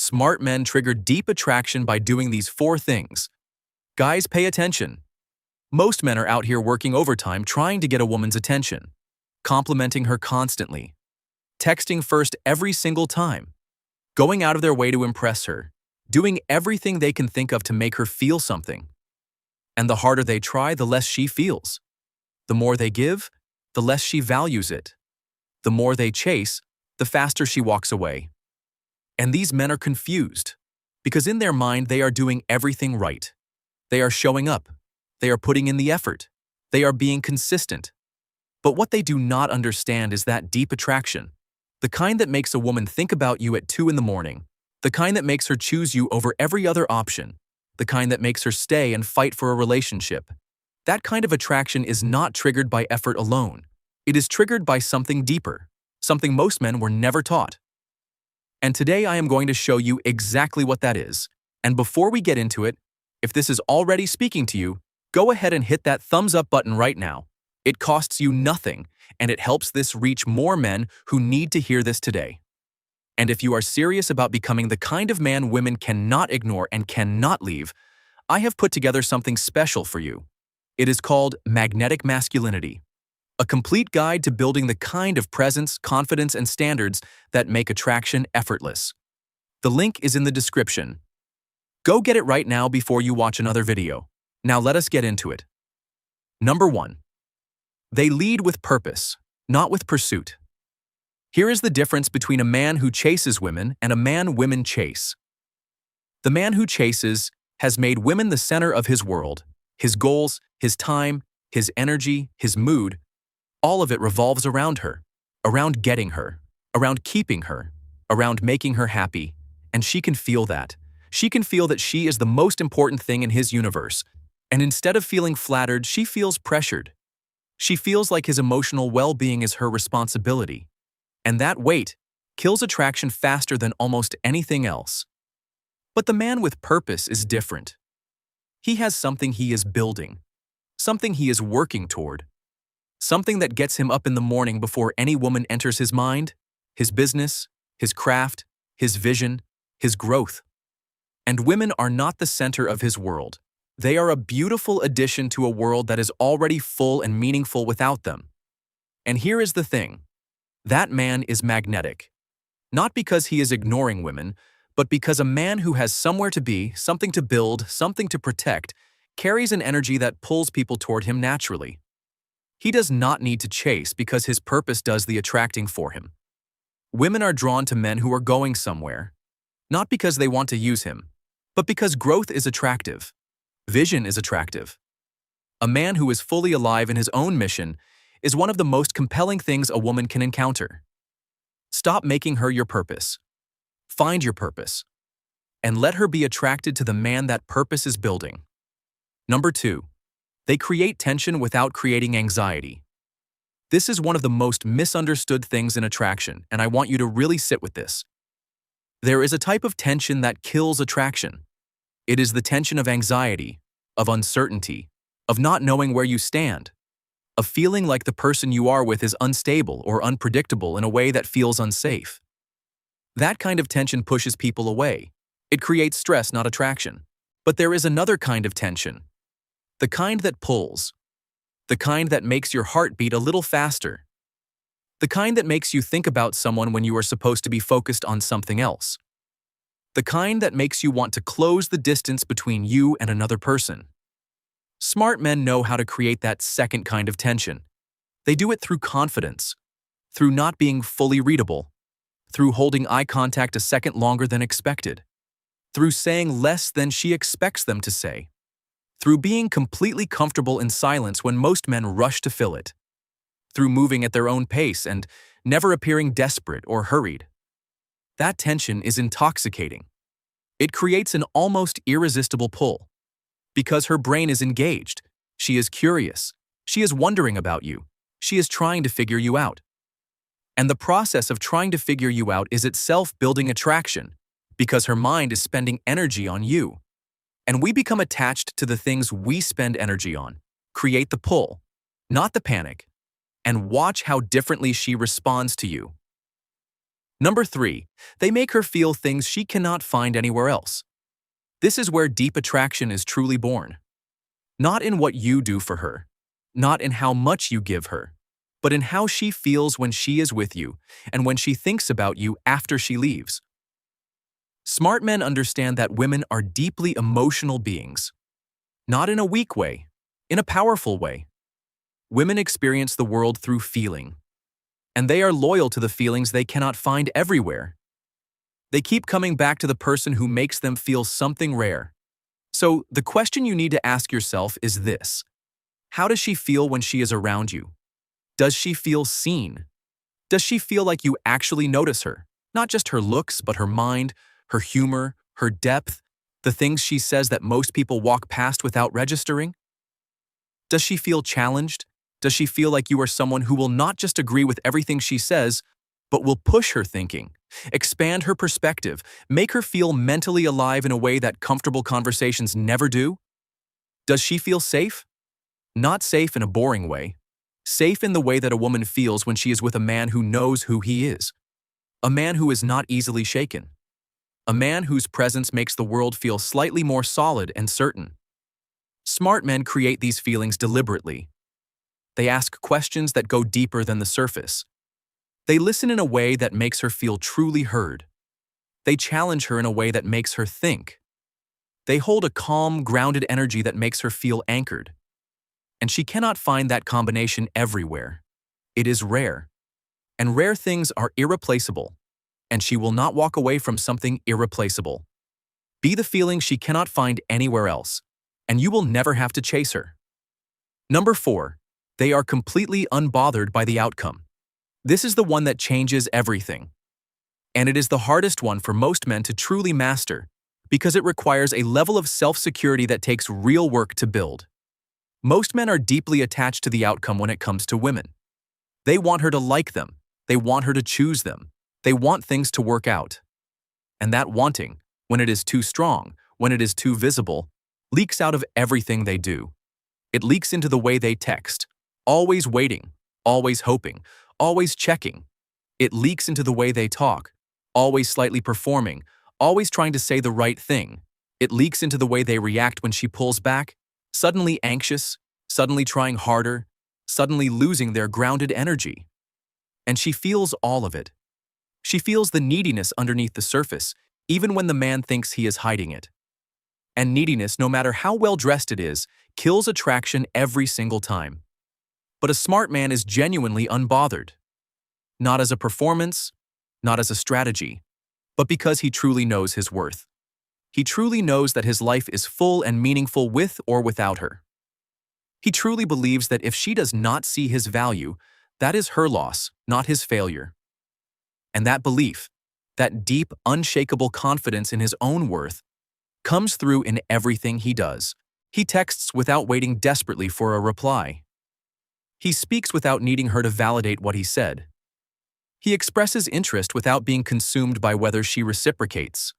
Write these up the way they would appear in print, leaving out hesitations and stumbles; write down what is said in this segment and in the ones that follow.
Smart men trigger deep attraction by doing these 4 things. Guys, pay attention. Most men are out here working overtime trying to get a woman's attention, complimenting her constantly, texting first every single time, going out of their way to impress her, doing everything they can think of to make her feel something. And the harder they try, the less she feels. The more they give, the less she values it. The more they chase, the faster she walks away. And these men are confused, because in their mind they are doing everything right. They are showing up. They are putting in the effort. They are being consistent. But what they do not understand is that deep attraction, the kind that makes a woman think about you at 2 in the morning, the kind that makes her choose you over every other option, the kind that makes her stay and fight for a relationship. That kind of attraction is not triggered by effort alone. It is triggered by something deeper, something most men were never taught. And today I am going to show you exactly what that is. And before we get into it, if this is already speaking to you, go ahead and hit that thumbs up button right now. It costs you nothing, and it helps this reach more men who need to hear this today. And if you are serious about becoming the kind of man women cannot ignore and cannot leave, I have put together something special for you. It is called Magnetic Masculinity, a complete guide to building the kind of presence, confidence, and standards that make attraction effortless. The link is in the description. Go get it right now before you watch another video. Now let us get into it. Number 1. They lead with purpose, not with pursuit. Here is the difference between a man who chases women and a man women chase. The man who chases has made women the center of his world. His goals, his time, his energy, his mood, all of it revolves around her, around getting her, around keeping her, around making her happy, and she can feel that. She can feel that she is the most important thing in his universe, and instead of feeling flattered, she feels pressured. She feels like his emotional well-being is her responsibility, and that weight kills attraction faster than almost anything else. But the man with purpose is different. He has something he is building, something he is working toward, something that gets him up in the morning before any woman enters his mind, his business, his craft, his vision, his growth. And women are not the center of his world. They are a beautiful addition to a world that is already full and meaningful without them. And here is the thing. That man is magnetic. Not because he is ignoring women, but because a man who has somewhere to be, something to build, something to protect, carries an energy that pulls people toward him naturally. He does not need to chase because his purpose does the attracting for him. Women are drawn to men who are going somewhere, not because they want to use him, but because growth is attractive. Vision is attractive. A man who is fully alive in his own mission is one of the most compelling things a woman can encounter. Stop making her your purpose. Find your purpose, and let her be attracted to the man that purpose is building. Number 2. They create tension without creating anxiety. This is one of the most misunderstood things in attraction, and I want you to really sit with this. There is a type of tension that kills attraction. It is the tension of anxiety, of uncertainty, of not knowing where you stand, of feeling like the person you are with is unstable or unpredictable in a way that feels unsafe. That kind of tension pushes people away. It creates stress, not attraction. But there is another kind of tension. The kind that pulls. The kind that makes your heart beat a little faster. The kind that makes you think about someone when you are supposed to be focused on something else. The kind that makes you want to close the distance between you and another person. Smart men know how to create that second kind of tension. They do it through confidence, through not being fully readable, through holding eye contact a second longer than expected, through saying less than she expects them to say, through being completely comfortable in silence when most men rush to fill it, through moving at their own pace and never appearing desperate or hurried. That tension is intoxicating. It creates an almost irresistible pull. Because her brain is engaged, she is curious, she is wondering about you, she is trying to figure you out. And the process of trying to figure you out is itself building attraction, because her mind is spending energy on you. And we become attached to the things we spend energy on. Create the pull, not the panic, and watch how differently she responds to you. Number 3, they make her feel things she cannot find anywhere else. This is where deep attraction is truly born. Not in what you do for her, not in how much you give her, but in how she feels when she is with you and when she thinks about you after she leaves. Smart men understand that women are deeply emotional beings. Not in a weak way, in a powerful way. Women experience the world through feeling, and they are loyal to the feelings they cannot find everywhere. They keep coming back to the person who makes them feel something rare. So, the question you need to ask yourself is this: how does she feel when she is around you? Does she feel seen? Does she feel like you actually notice her? Not just her looks, but her mind, her humor, her depth, the things she says that most people walk past without registering? Does she feel challenged? Does she feel like you are someone who will not just agree with everything she says, but will push her thinking, expand her perspective, make her feel mentally alive in a way that comfortable conversations never do? Does she feel safe? Not safe in a boring way. Safe in the way that a woman feels when she is with a man who knows who he is. A man who is not easily shaken. A man whose presence makes the world feel slightly more solid and certain. Smart men create these feelings deliberately. They ask questions that go deeper than the surface. They listen in a way that makes her feel truly heard. They challenge her in a way that makes her think. They hold a calm, grounded energy that makes her feel anchored. And she cannot find that combination everywhere. It is rare. And rare things are irreplaceable. And she will not walk away from something irreplaceable. Be the feeling she cannot find anywhere else, and you will never have to chase her. Number 4, they are completely unbothered by the outcome. This is the one that changes everything. And it is the hardest one for most men to truly master, because it requires a level of self-security that takes real work to build. Most men are deeply attached to the outcome when it comes to women. They want her to like them. They want her to choose them. They want things to work out. And that wanting, when it is too strong, when it is too visible, leaks out of everything they do. It leaks into the way they text, always waiting, always hoping, always checking. It leaks into the way they talk, always slightly performing, always trying to say the right thing. It leaks into the way they react when she pulls back, suddenly anxious, suddenly trying harder, suddenly losing their grounded energy. And she feels all of it. She feels the neediness underneath the surface, even when the man thinks he is hiding it. And neediness, no matter how well dressed it is, kills attraction every single time. But a smart man is genuinely unbothered. Not as a performance, not as a strategy, but because he truly knows his worth. He truly knows that his life is full and meaningful with or without her. He truly believes that if she does not see his value, that is her loss, not his failure. And that belief, that deep, unshakable confidence in his own worth, comes through in everything he does. He texts without waiting desperately for a reply. He speaks without needing her to validate what he said. He expresses interest without being consumed by whether she reciprocates.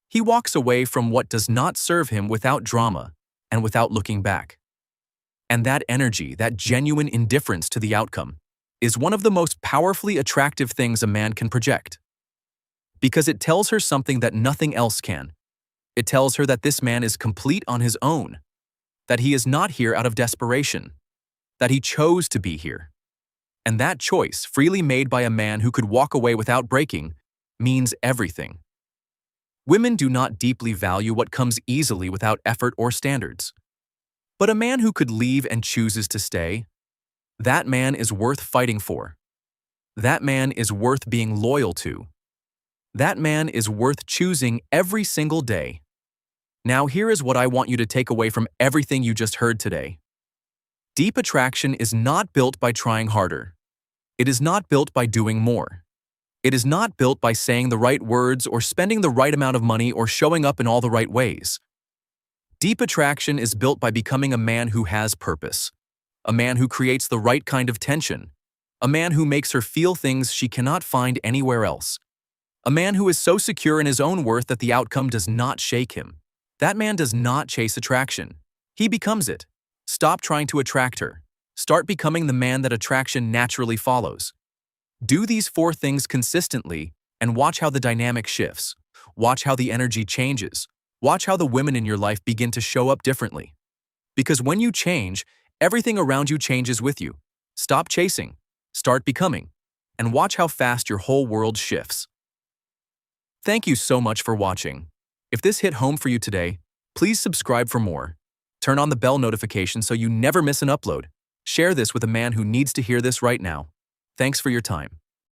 He walks away from what does not serve him without drama and without looking back. And that energy, that genuine indifference to the outcome, is one of the most powerfully attractive things a man can project. Because it tells her something that nothing else can. It tells her that this man is complete on his own, that he is not here out of desperation, that he chose to be here. And that choice, freely made by a man who could walk away without breaking, means everything. Women do not deeply value what comes easily without effort or standards. But a man who could leave and chooses to stay, that man is worth fighting for. That man is worth being loyal to. That man is worth choosing every single day. Now here is what I want you to take away from everything you just heard today. Deep attraction is not built by trying harder. It is not built by doing more. It is not built by saying the right words or spending the right amount of money or showing up in all the right ways. Deep attraction is built by becoming a man who has purpose, a man who creates the right kind of tension, a man who makes her feel things she cannot find anywhere else, a man who is so secure in his own worth that the outcome does not shake him. That man does not chase attraction. He becomes it. Stop trying to attract her. Start becoming the man that attraction naturally follows. Do these 4 things consistently and watch how the dynamic shifts. Watch how the energy changes. Watch how the women in your life begin to show up differently. Because when you change, everything around you changes with you. Stop chasing, start becoming, and watch how fast your whole world shifts. Thank you so much for watching. If this hit home for you today, please subscribe for more. Turn on the bell notification so you never miss an upload. Share this with a man who needs to hear this right now. Thanks for your time.